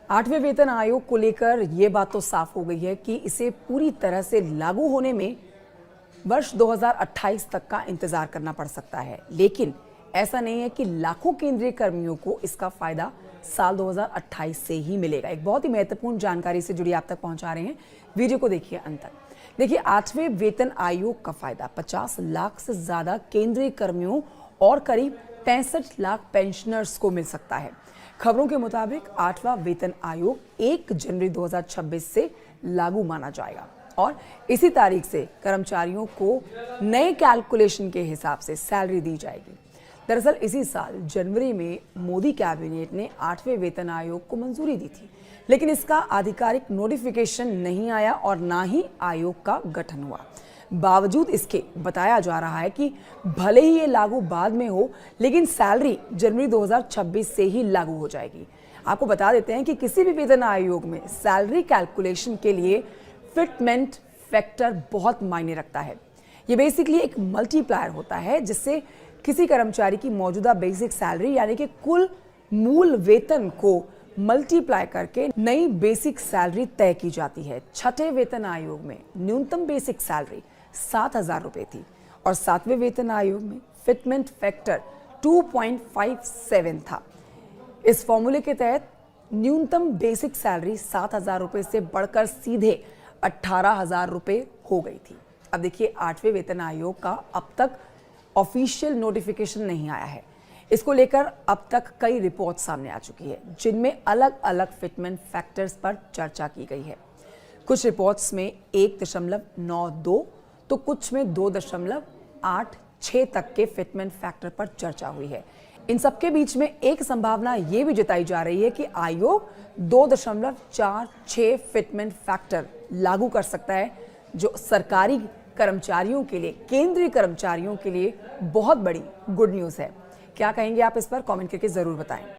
आठवें वेतन आयोग को लेकर ये बात तो साफ हो गई है कि इसे पूरी तरह से लागू होने में वर्ष 2028 तक का इंतजार करना पड़ सकता है। लेकिन ऐसा नहीं है कि लाखों केंद्रीय कर्मियों को इसका फायदा साल 2028 से ही मिलेगा। एक बहुत ही महत्वपूर्ण जानकारी से जुड़ी आप तक पहुंचा रहे हैं, वीडियो को देखिए अंत तक। देखिए, आठवें वेतन आयोग का फायदा 50 लाख से ज्यादा केंद्रीय कर्मियों और करीब 65 लाख पेंशनर्स को मिल सकता है। खबरों के मुताबिक आठवां वेतन आयोग 1 जनवरी 2026 से लागू माना जाएगा और इसी तारीख से कर्मचारियों को नए कैलकुलेशन के हिसाब से सैलरी दी जाएगी। दरअसल इसी साल जनवरी में मोदी कैबिनेट ने आठवें वेतन आयोग को मंजूरी दी थी, लेकिन इसका आधिकारिक नोटिफिकेशन नहीं आया और ना ही आयोग का गठन हुआ। बावजूद इसके बताया जा रहा है कि भले ही ये लागू बाद में हो, लेकिन सैलरी जनवरी 2026 से ही लागू हो जाएगी। आपको बता देते हैं कि किसी भी वेतन आयोग में सैलरी कैलकुलेशन के लिए फिटमेंट फैक्टर बहुत मायने रखता है। ये बेसिकली एक मल्टीप्लायर होता है जिससे किसी कर्मचारी की मौजूदा बेसिक सैलरी यानी कि कुल मूल वेतन को मल्टीप्लाई करके नई बेसिक सैलरी तय की जाती है। छठे वेतन आयोग में न्यूनतम बेसिक सैलरी 7,000 रुपए थी और सातवें वेतन आयोग में फिटमेंट फैक्टर 2.57 था। इस फॉर्मूले के तहत न्यूनतम बेसिक सैलरी 7,000 रुपए से बढ़कर सीधे 18,000 रुपए हो गई थी। अब देखिए, आठवें वेतन आयोग का अब तक ऑफिशियल नोटिफिकेशन नहीं आया है। इसको लेकर अब तक कई रिपोर्ट सामने आ चुकी है जिनमें अलग अलग फिटमेंट फैक्टर्स पर चर्चा की गई है। कुछ रिपोर्ट्स में 1.92 तो कुछ में 2.86 तक के फिटमेंट फैक्टर पर चर्चा हुई है। इन सबके बीच में एक संभावना ये भी जताई जा रही है कि आयोग 2.46 फिटमेंट फैक्टर लागू कर सकता है, जो सरकारी कर्मचारियों के लिए, केंद्रीय कर्मचारियों के लिए बहुत बड़ी गुड न्यूज़ है। क्या कहेंगे आप इस पर? कमेंट करके जरूर बताएं।